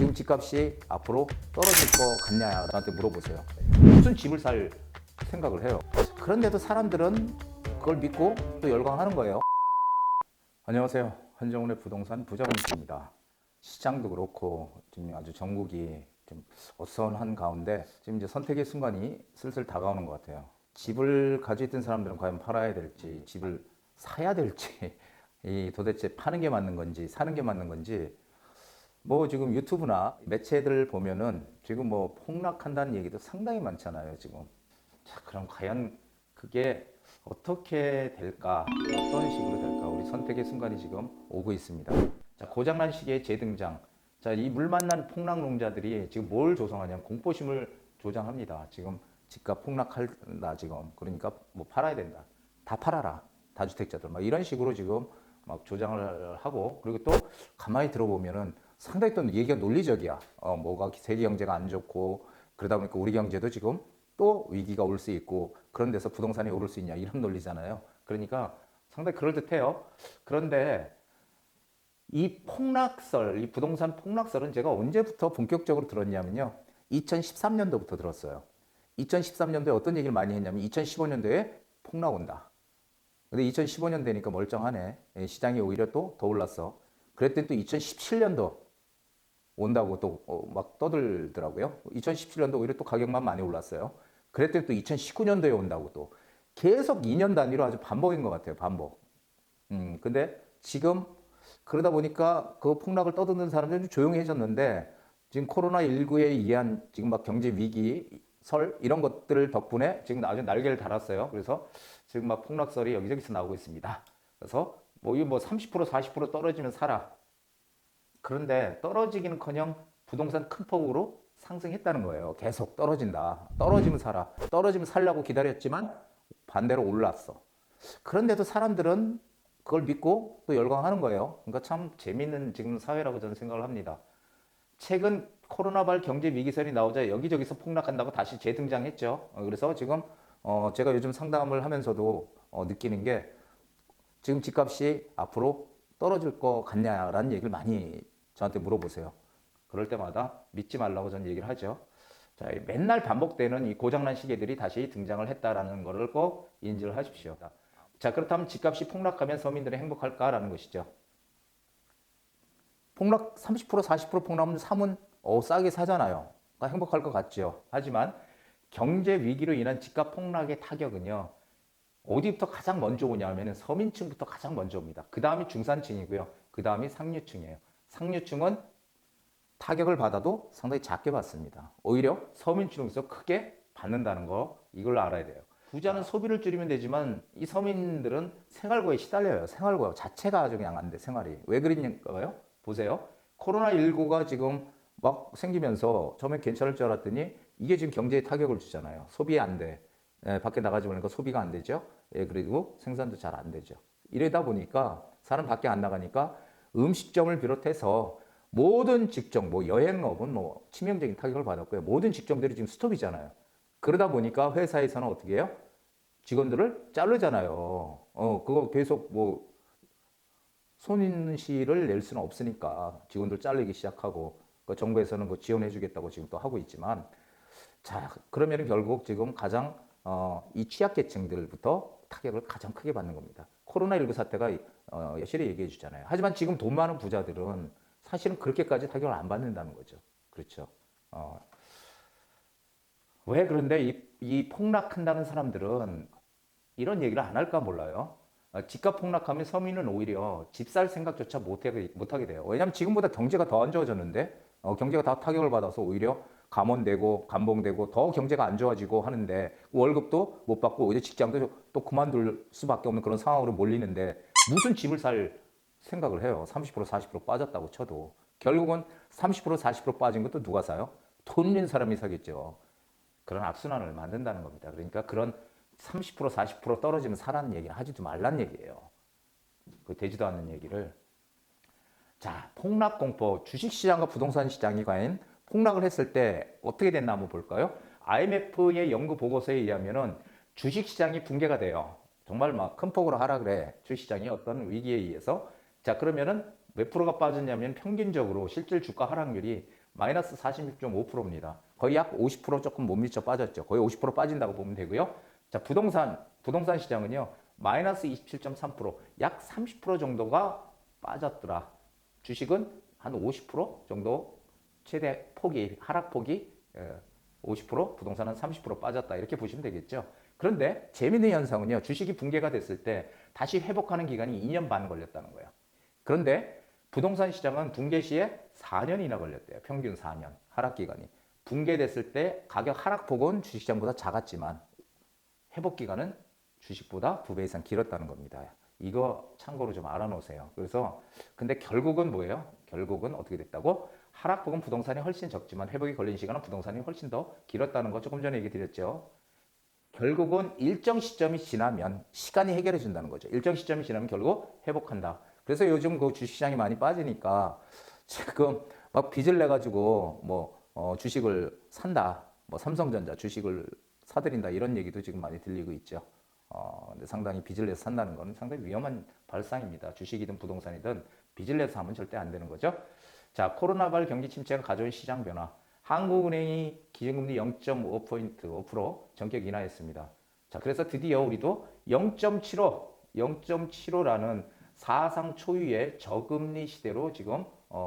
지금 집값이 앞으로 떨어질 것 같냐 저한테 물어보세요. 무슨 집을 살 생각을 해요. 그런데도 사람들은 그걸 믿고 또 열광하는 거예요. 안녕하세요. 한정훈의 부동산 부자공입니다. 시장도 그렇고 지금 아주 전국이 좀 어수선한 가운데 지금 이제 선택의 순간이 슬슬 다가오는 것 같아요. 집을 가지고 있던 사람들은 과연 팔아야 될지, 집을 사야 될지, 이 도대체 파는 게 맞는 건지, 사는 게 맞는 건지, 뭐 지금 유튜브나 매체들 보면은 지금 뭐 폭락한다는 얘기도 상당히 많잖아요, 지금. 자, 그럼 과연 그게 어떻게 될까? 어떤 식으로 될까? 우리 선택의 순간이 지금 오고 있습니다. 자, 고장난 시기의 재등장. 자, 이 물 만난 폭락농자들이 지금 뭘 조성하냐면 공포심을 조장합니다. 지금 집값 폭락한다, 지금. 그러니까 뭐 팔아야 된다. 다 팔아라. 다주택자들. 막 이런 식으로 지금 막 조장을 하고, 그리고 또 가만히 들어보면은 상당히 또 얘기가 논리적이야. 뭐가 세계 경제가 안 좋고, 그러다 보니까 우리 경제도 지금 또 위기가 올 수 있고, 그런 데서 부동산이 오를 수 있냐, 이런 논리잖아요. 그러니까 상당히 그럴듯해요. 그런데 이 폭락설, 이 부동산 폭락설은 제가 언제부터 본격적으로 들었냐면요. 2013년도부터 들었어요. 2013년도에 어떤 얘기를 많이 했냐면 2015년도에 폭락 온다. 근데 2015년 되니까 멀쩡하네. 시장이 오히려 또 더 올랐어. 그랬더니 또 2017년도 온다고 또 막 떠들더라고요. 2017년도 오히려 또 가격만 많이 올랐어요. 그랬더니 또 2019년도에 온다고 또 계속 2년 단위로 아주 반복인 것 같아요. 반복. 근데 지금 그러다 보니까 그 폭락을 떠드는 사람들이 좀 조용해졌는데 지금 코로나19에 의한 지금 막 경제 위기 설 이런 것들 덕분에 지금 아주 날개를 달았어요. 그래서 지금 막 폭락설이 여기저기서 나오고 있습니다. 그래서 뭐 이거 뭐 30% 40% 떨어지면 사라. 그런데 떨어지기는커녕 부동산 큰 폭으로 상승했다는 거예요. 계속 떨어진다. 떨어지면 사라. 떨어지면 살려고 기다렸지만 반대로 올랐어. 그런데도 사람들은 그걸 믿고 또 열광하는 거예요. 그러니까 참 재밌는 지금 사회라고 저는 생각을 합니다. 최근 코로나발 경제 위기설이 나오자 여기저기서 폭락한다고 다시 재등장했죠. 그래서 지금 제가 요즘 상담을 하면서도 느끼는 게 지금 집값이 앞으로 떨어질 것 같냐라는 얘기를 많이 저한테 물어보세요. 그럴 때마다 믿지 말라고 저는 얘기를 하죠. 자, 맨날 반복되는 이 고장난 시계들이 다시 등장을 했다라는 것을 꼭 인지를 하십시오. 자, 그렇다면 집값이 폭락하면 서민들은 행복할까라는 것이죠. 폭락 30% 40% 폭락하면 사면 싸게 사잖아요. 그러니까 행복할 것 같죠. 하지만 경제 위기로 인한 집값 폭락의 타격은요. 어디부터 가장 먼저 오냐면 서민층부터 가장 먼저 옵니다. 그 다음이 중산층이고요. 그 다음이 상류층이에요. 상류층은 타격을 받아도 상당히 작게 받습니다. 오히려 서민층에서 크게 받는다는 거 이걸 알아야 돼요. 부자는 소비를 줄이면 되지만 이 서민들은 생활고에 시달려요. 생활고 자체가 아주 그냥 안 돼, 생활이. 왜 그러냐고요? 보세요. 코로나19가 지금 막 생기면서 처음에 괜찮을 줄 알았더니 이게 지금 경제에 타격을 주잖아요. 소비 안 돼. 밖에 나가지 보니까 소비가 안 되죠. 그리고 생산도 잘 안 되죠. 이러다 보니까 사람 밖에 안 나가니까 음식점을 비롯해서 모든 직종, 뭐 여행업은 뭐 치명적인 타격을 받았고요. 모든 직종들이 지금 스톱이잖아요. 그러다 보니까 회사에서는 어떻게 해요? 직원들을 자르잖아요. 그거 계속 뭐 손인시를 낼 수는 없으니까 직원들 자르기 시작하고 정부에서는 그 지원해주겠다고 지금 또 하고 있지만 자, 그러면 결국 지금 가장 이 취약계층들부터 타격을 가장 크게 받는 겁니다. 코로나19 사태가 여실히 얘기해 주잖아요. 하지만 지금 돈 많은 부자들은 사실은 그렇게까지 타격을 안 받는다는 거죠. 그렇죠. 왜 그런데 이 폭락한다는 사람들은 이런 얘기를 안 할까 몰라요. 집값 폭락하면 서민은 오히려 집 살 생각조차 못하게 돼요. 왜냐하면 지금보다 경제가 더 안 좋아졌는데 경제가 다 타격을 받아서 오히려 감원되고 감봉되고 더 경제가 안 좋아지고 하는데 월급도 못 받고 오히려 직장도 또 그만둘 수밖에 없는 그런 상황으로 몰리는데 무슨 집을 살 생각을 해요. 30% 40% 빠졌다고 쳐도 결국은 30% 40% 빠진 것도 누가 사요? 돈 있는 사람이 사겠죠. 그런 악순환을 만든다는 겁니다. 그러니까 그런 30% 40% 떨어지면 사라는 얘기는 하지도 말란 얘기예요. 그 되지도 않는 얘기를. 자, 폭락 공포. 주식시장과 부동산 시장이 과연 폭락을 했을 때 어떻게 됐나 한번 볼까요? IMF의 연구 보고서에 의하면은 주식시장이 붕괴가 돼요. 정말 막 큰 폭으로 하락을 해. 주식시장이 어떤 위기에 의해서. 자, 그러면은 몇 프로가 빠졌냐면 평균적으로 실질 주가 하락률이 마이너스 46.5%입니다. 거의 약 50% 조금 못 미쳐 빠졌죠. 거의 50% 빠진다고 보면 되고요. 자, 부동산 시장은요. 마이너스 27.3%, 약 30% 정도가 빠졌더라. 주식은 한 50% 정도 최대 폭이, 하락폭이 50%, 부동산은 30% 빠졌다. 이렇게 보시면 되겠죠. 그런데 재미있는 현상은요. 주식이 붕괴가 됐을 때 다시 회복하는 기간이 2년 반 걸렸다는 거예요. 그런데 부동산 시장은 붕괴 시에 4년이나 걸렸대요. 평균 4년 하락 기간이. 붕괴됐을 때 가격 하락폭은 주식시장보다 작았지만 회복 기간은 주식보다 2배 이상 길었다는 겁니다. 이거 참고로 좀 알아놓으세요. 그래서 근데 결국은 뭐예요? 결국은 어떻게 됐다고? 하락폭은 부동산이 훨씬 적지만 회복이 걸린 시간은 부동산이 훨씬 더 길었다는 거 조금 전에 얘기 드렸죠. 결국은 일정 시점이 지나면 시간이 해결해 준다는 거죠. 일정 시점이 지나면 결국 회복한다. 그래서 요즘 그 주식시장이 많이 빠지니까 지금 막 빚을 내 가지고 주식을 산다. 뭐 삼성전자 주식을 사들인다 이런 얘기도 지금 많이 들리고 있죠. 근데 상당히 빚을 내서 산다는 건 상당히 위험한 발상입니다. 주식이든 부동산이든 빚을 내서 사면 절대 안 되는 거죠. 자, 코로나발 경기 침체가 가져온 시장 변화. 한국은행이 기준금리 0.5% 5% 전격 인하했습니다. 자, 그래서 드디어 우리도 0.75라는 사상 초유의 저금리 시대로 지금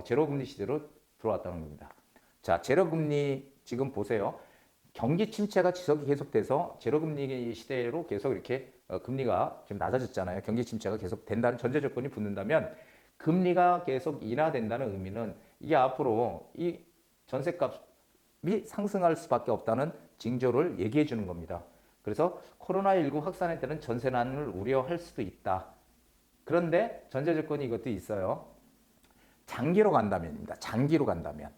제로금리 시대로 들어왔다는 겁니다. 자, 제로금리 지금 보세요. 경기 침체가 지속이 계속돼서 제로금리 시대로 계속 이렇게 금리가 지금 낮아졌잖아요. 경기 침체가 계속 된다는 전제 조건이 붙는다면 금리가 계속 인하된다는 의미는 이게 앞으로 이 전셋값이 상승할 수밖에 없다는 징조를 얘기해 주는 겁니다. 그래서 코로나19 확산에 따른 전세난을 우려할 수도 있다. 그런데 전제 조건이 이것도 있어요. 장기로 간다면입니다. 장기로 간다면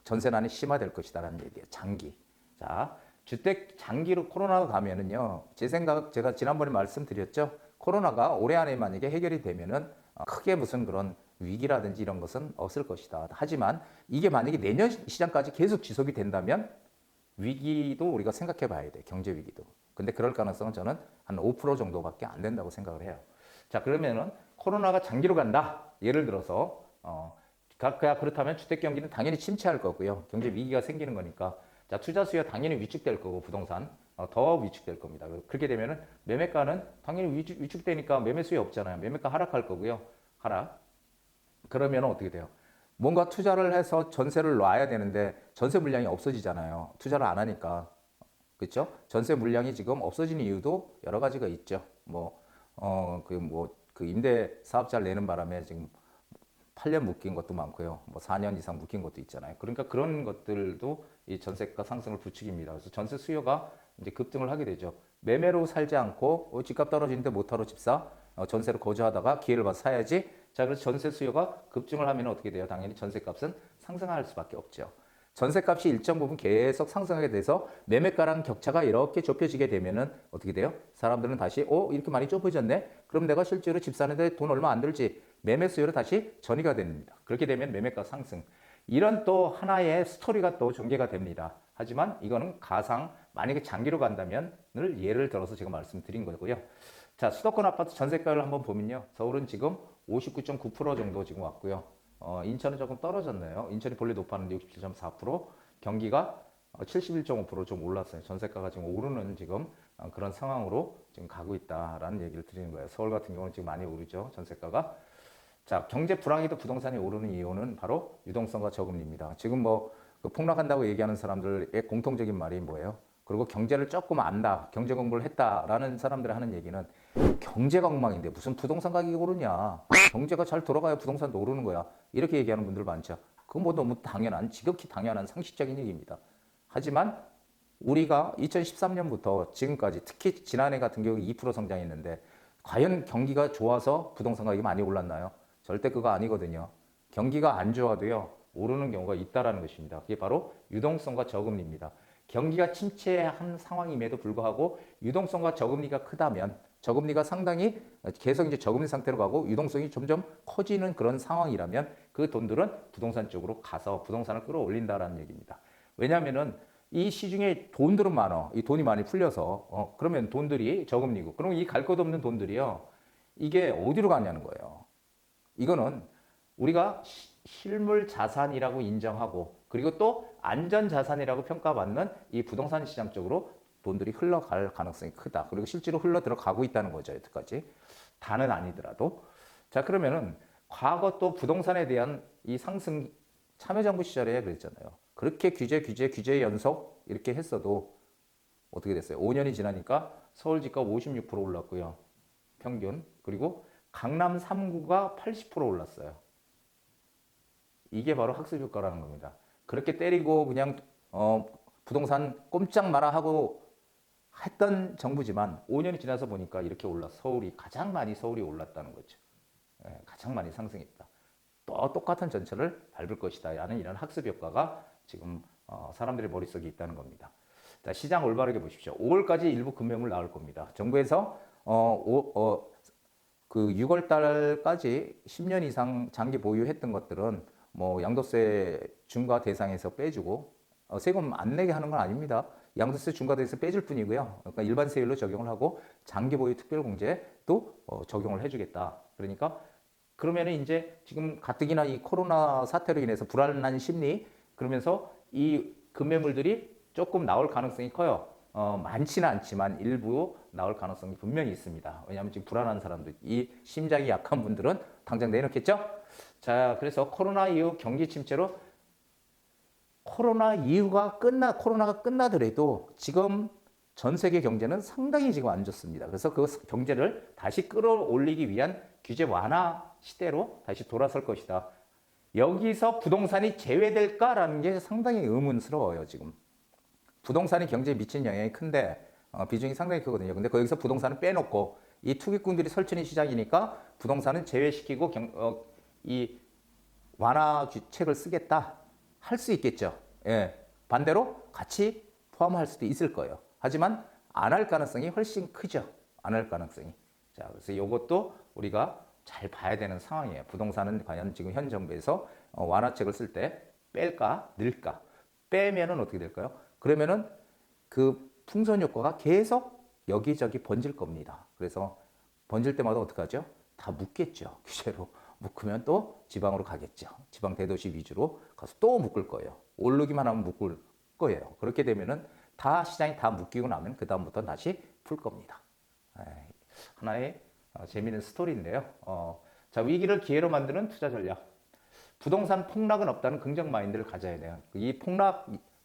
전세난이 심화될 것이다라는 얘기예요. 장기. 자, 주택 장기로 코로나가 가면은요. 제 생각 제가 지난번에 말씀드렸죠. 코로나가 올해 안에 만약에 해결이 되면은 크게 무슨 그런 위기라든지 이런 것은 없을 것이다. 하지만 이게 만약에 내년 시장까지 계속 지속이 된다면 위기도 우리가 생각해 봐야 돼. 경제 위기도. 근데 그럴 가능성은 저는 한 5% 정도밖에 안 된다고 생각을 해요. 자, 그러면은 코로나가 장기로 간다. 예를 들어서 그렇다면 주택 경기는 당연히 침체할 거고요. 경제 위기가 생기는 거니까. 자, 투자 수요 당연히 위축될 거고 부동산 더 위축될 겁니다. 그렇게 되면은 매매가는 당연히 위축되니까 매매 수요 없잖아요. 매매가 하락할 거고요. 하락. 그러면 어떻게 돼요? 뭔가 투자를 해서 전세를 놔야 되는데 전세 물량이 없어지잖아요. 투자를 안 하니까. 그렇죠? 전세 물량이 지금 없어진 이유도 여러 가지가 있죠. 그 임대 사업자를 내는 바람에 지금 8년 묶인 것도 많고요. 4년 이상 묶인 것도 있잖아요. 그러니까 그런 것들도 이 전세가 상승을 부추깁니다. 그래서 전세 수요가 이제 급등을 하게 되죠. 매매로 살지 않고 집값 떨어지는데 못하러 집사, 전세로 거주하다가 기회를 봐서 사야지. 자, 그래서 전세 수요가 급증을 하면 어떻게 돼요? 당연히 전세값은 상승할 수밖에 없죠. 전세값이 일정 부분 계속 상승하게 돼서 매매가랑 격차가 이렇게 좁혀지게 되면은 어떻게 돼요? 사람들은 다시 이렇게 많이 좁혀졌네? 그럼 내가 실제로 집 사는데 돈 얼마 안 들지? 매매 수요로 다시 전이가 됩니다. 그렇게 되면 매매가 상승. 이런 또 하나의 스토리가 또 전개가 됩니다. 하지만 이거는 가상, 만약에 장기로 간다면을 예를 들어서 제가 말씀드린 거고요. 자, 수도권 아파트 전세가를 한번 보면요. 서울은 지금 59.9% 정도 지금 왔고요. 인천은 조금 떨어졌네요. 인천이 본래 높았는데 67.4%, 경기가 71.5%좀 올랐어요. 전세가가 지금 오르는 지금 그런 상황으로 지금 가고 있다라는 얘기를 드리는 거예요. 서울 같은 경우는 지금 많이 오르죠. 전세가가. 자, 경제 불황에도 부동산이 오르는 이유는 바로 유동성과 저금리입니다. 지금 그 폭락한다고 얘기하는 사람들의 공통적인 말이 뭐예요? 그리고 경제를 조금 안다, 경제 공부를 했다라는 사람들이 하는 얘기는 경제가 엉망인데 무슨 부동산 가격이 오르냐? 경제가 잘 돌아가야 부동산도 오르는 거야. 이렇게 얘기하는 분들 많죠. 그건 너무 지극히 당연한 상식적인 얘기입니다. 하지만 우리가 2013년부터 지금까지 특히 지난해 같은 경우 2% 성장했는데 과연 경기가 좋아서 부동산 가격이 많이 올랐나요? 절대 그거 아니거든요. 경기가 안 좋아도요, 오르는 경우가 있다라는 것입니다. 그게 바로 유동성과 저금리입니다. 경기가 침체한 상황임에도 불구하고 유동성과 저금리가 크다면 저금리가 상당히 계속 이제 저금리 상태로 가고 유동성이 점점 커지는 그런 상황이라면 그 돈들은 부동산 쪽으로 가서 부동산을 끌어올린다라는 얘기입니다. 왜냐하면은 이 시중에 돈들은 많아. 이 돈이 많이 풀려서 그러면 돈들이 저금리고 그러면 이 갈 것 없는 돈들이요. 이게 어디로 가냐는 거예요. 이거는 우리가 실물 자산이라고 인정하고 그리고 또 안전 자산이라고 평가받는 이 부동산 시장 쪽으로 돈들이 흘러갈 가능성이 크다. 그리고 실제로 흘러 들어가고 있다는 거죠. 여태까지. 다는 아니더라도. 자, 그러면은 과거 또 부동산에 대한 이 상승 참여정부 시절에 그랬잖아요. 그렇게 규제 연속 이렇게 했어도 어떻게 됐어요? 5년이 지나니까 서울 집값 56% 올랐고요. 평균. 그리고 강남 3구가 80% 올랐어요. 이게 바로 학습 효과라는 겁니다. 그렇게 때리고 그냥 부동산 꼼짝 마라 하고 했던 정부지만 5년이 지나서 보니까 이렇게 서울이 가장 많이 서울이 올랐다는 거죠. 예, 가장 많이 상승했다. 또 똑같은 전철을 밟을 것이다. 라는 이런 학습 효과가 지금 사람들의 머릿속에 있다는 겁니다. 자, 시장 올바르게 보십시오. 5월까지 일부 금매물 나올 겁니다. 정부에서 그 6월 달까지 10년 이상 장기 보유했던 것들은 뭐 양도세 중과 대상에서 빼주고 세금 안 내게 하는 건 아닙니다. 양도세 중과 대상에서 빼줄 뿐이고요. 그러니까 일반 세율로 적용을 하고 장기 보유 특별공제도 적용을 해주겠다. 그러니까 그러면은 이제 지금 가뜩이나 이 코로나 사태로 인해서 불안한 심리 그러면서 이 금매물들이 조금 나올 가능성이 커요. 많지는 않지만 일부 나올 가능성이 분명히 있습니다. 왜냐하면 지금 불안한 사람들, 이 심장이 약한 분들은 당장 내놓겠죠? 자, 그래서 코로나 이후 경기 침체로 코로나가 끝나더라도 지금 전 세계 경제는 상당히 지금 안 좋습니다. 그래서 그 경제를 다시 끌어올리기 위한 규제 완화 시대로 다시 돌아설 것이다. 여기서 부동산이 제외될까라는 게 상당히 의문스러워요, 지금. 부동산이 경제에 미친 영향이 큰데 비중이 상당히 크거든요. 근데 거기서 부동산을 빼놓고 이 투기꾼들이 설치는 시장이니까 부동산은 제외시키고 이 완화 규칙을 쓰겠다 할 수 있겠죠. 예. 반대로 같이 포함할 수도 있을 거예요. 하지만 안 할 가능성이 훨씬 크죠. 안 할 가능성이. 자, 그래서 이것도 우리가 잘 봐야 되는 상황이에요. 부동산은 과연 지금 현 정부에서 완화책을 쓸 때 뺄까, 늘까? 빼면은 어떻게 될까요? 그러면은 그 풍선 효과가 계속 여기저기 번질 겁니다. 그래서 번질 때마다 어떻게 하죠? 다 묶겠죠. 규제로. 묶으면 또 지방으로 가겠죠. 지방 대도시 위주로 가서 또 묶을 거예요. 오르기만 하면 묶을 거예요. 그렇게 되면은 시장이 다 묶이고 나면 그다음부터 다시 풀 겁니다. 하나의 재미있는 스토리인데요. 자, 위기를 기회로 만드는 투자 전략. 부동산 폭락은 없다는 긍정 마인드를 가져야 돼요. 이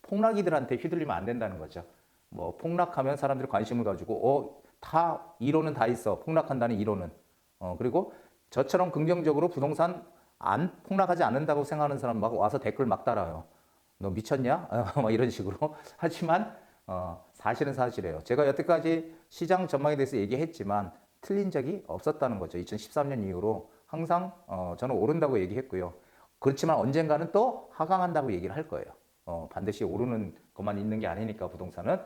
폭락이들한테 휘둘리면 안 된다는 거죠. 뭐 폭락하면 사람들이 관심을 가지고 다 이론은 다 있어. 폭락한다는 이론은. 그리고 저처럼 긍정적으로 부동산 안 폭락하지 않는다고 생각하는 사람 막 와서 댓글 막 달아요. 너 미쳤냐? 막 이런 식으로. 하지만 사실은 사실이에요. 제가 여태까지 시장 전망에 대해서 얘기했지만 틀린 적이 없었다는 거죠. 2013년 이후로 항상 저는 오른다고 얘기했고요. 그렇지만 언젠가는 또 하강한다고 얘기를 할 거예요. 반드시 오르는 것만 있는 게 아니니까 부동산은.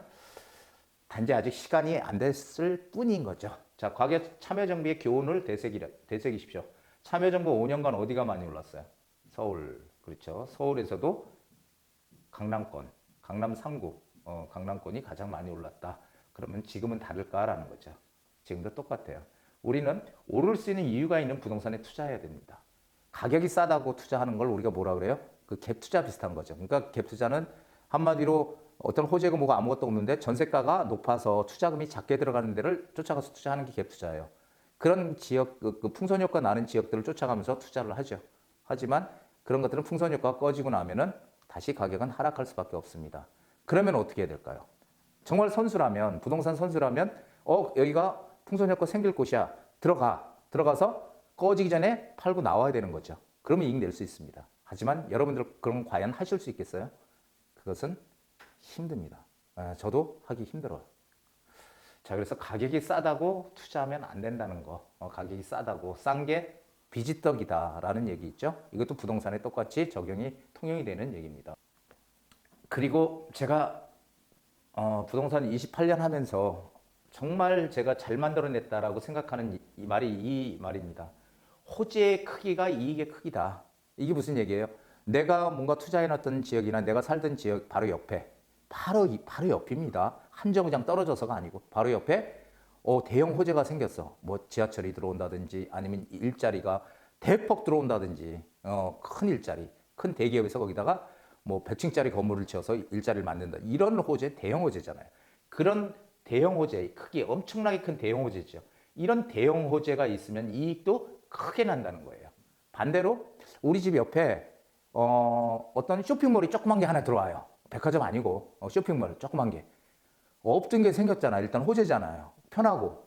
단지 아직 시간이 안 됐을 뿐인 거죠. 자, 과거 참여정부의 교훈을 되새기십시오. 참여정부 5년간 어디가 많이 올랐어요? 서울. 그렇죠. 서울에서도 강남권, 강남 3구, 강남권이 가장 많이 올랐다. 그러면 지금은 다를까라는 거죠. 지금도 똑같아요. 우리는 오를 수 있는 이유가 있는 부동산에 투자해야 됩니다. 가격이 싸다고 투자하는 걸 우리가 뭐라 그래요? 그 갭 투자 비슷한 거죠. 그러니까 갭 투자는 한마디로 어떤 호재고 뭐가 아무것도 없는데 전세가가 높아서 투자금이 작게 들어가는 데를 쫓아가서 투자하는 게 갭 투자예요. 그런 지역, 그 풍선 효과 나는 지역들을 쫓아가면서 투자를 하죠. 하지만 그런 것들은 풍선 효과가 꺼지고 나면은 다시 가격은 하락할 수밖에 없습니다. 그러면 어떻게 해야 될까요? 정말 선수라면, 부동산 선수라면, 여기가 풍선 효과 생길 곳이야. 들어가서 꺼지기 전에 팔고 나와야 되는 거죠. 그러면 이익 낼 수 있습니다. 하지만 여러분들 그럼 과연 하실 수 있겠어요? 그것은 힘듭니다. 저도 하기 힘들어요. 자, 그래서 가격이 싸다고 투자하면 안 된다는 거. 가격이 싸다고. 싼 게 비지떡이다라는 얘기 있죠. 이것도 부동산에 똑같이 통용이 되는 얘기입니다. 그리고 제가 부동산 28년 하면서 정말 제가 잘 만들어냈다라고 생각하는 이 말입니다. 호재의 크기가 이익의 크기다. 이게 무슨 얘기예요? 내가 뭔가 투자해놨던 지역이나 내가 살던 지역 바로 옆에 바로 옆입니다. 한 정거장 떨어져서가 아니고 바로 옆에 대형 호재가 생겼어. 뭐 지하철이 들어온다든지 아니면 일자리가 대폭 들어온다든지 큰 일자리, 큰 대기업에서 거기다가 뭐 100층짜리 건물을 지어서 일자리를 만든다. 이런 호재, 대형 호재잖아요. 그런 대형 호재, 크기 엄청나게 큰 대형 호재죠. 이런 대형 호재가 있으면 이익도 크게 난다는 거예요. 반대로 우리 집 옆에 어떤 쇼핑몰이 조그만 게 하나 들어와요. 백화점 아니고 쇼핑몰 조그만 게. 없던 게 생겼잖아. 일단 호재잖아요. 편하고.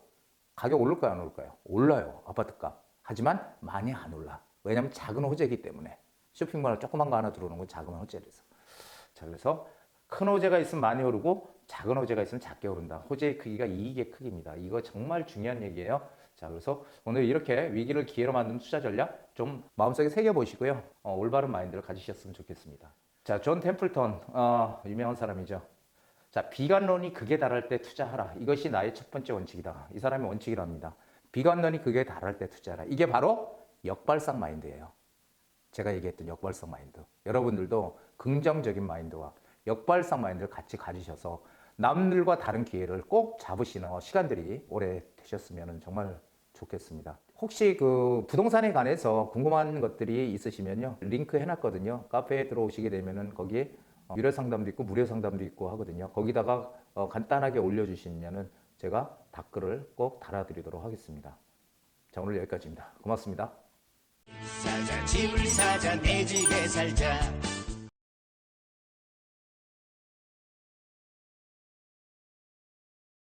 가격 오를까요, 안 오를까요? 올라요. 아파트값. 하지만 많이 안 올라. 왜냐면 작은 호재이기 때문에. 쇼핑몰 조그만 거 하나 들어오는 건 작은 호재라서. 자, 그래서 큰 호재가 있으면 많이 오르고 작은 호재가 있으면 작게 오른다. 호재의 크기가 이익의 크기입니다. 이거 정말 중요한 얘기예요. 자, 그래서 오늘 이렇게 위기를 기회로 만드는 투자 전략 좀 마음속에 새겨보시고요. 올바른 마인드를 가지셨으면 좋겠습니다. 자, 존 템플턴, 유명한 사람이죠. 자, 비관론이 극에 달할 때 투자하라. 이것이 나의 첫 번째 원칙이다. 이 사람의 원칙이랍니다. 비관론이 극에 달할 때 투자하라. 이게 바로 역발상 마인드예요. 제가 얘기했던 역발상 마인드. 여러분들도 긍정적인 마인드와 역발상 마인드를 같이 가지셔서 남들과 다른 기회를 꼭 잡으시는 시간들이 오래 되셨으면 정말 좋겠습니다. 혹시 그 부동산에 관해서 궁금한 것들이 있으시면요. 링크 해놨거든요. 카페에 들어오시게 되면은 거기에 유료 상담도 있고 무료 상담도 있고 하거든요. 거기다가 간단하게 올려주시면은 제가 답글을 꼭 달아드리도록 하겠습니다. 자, 오늘 여기까지입니다. 고맙습니다. 사자 집을 사자 내 집에 살자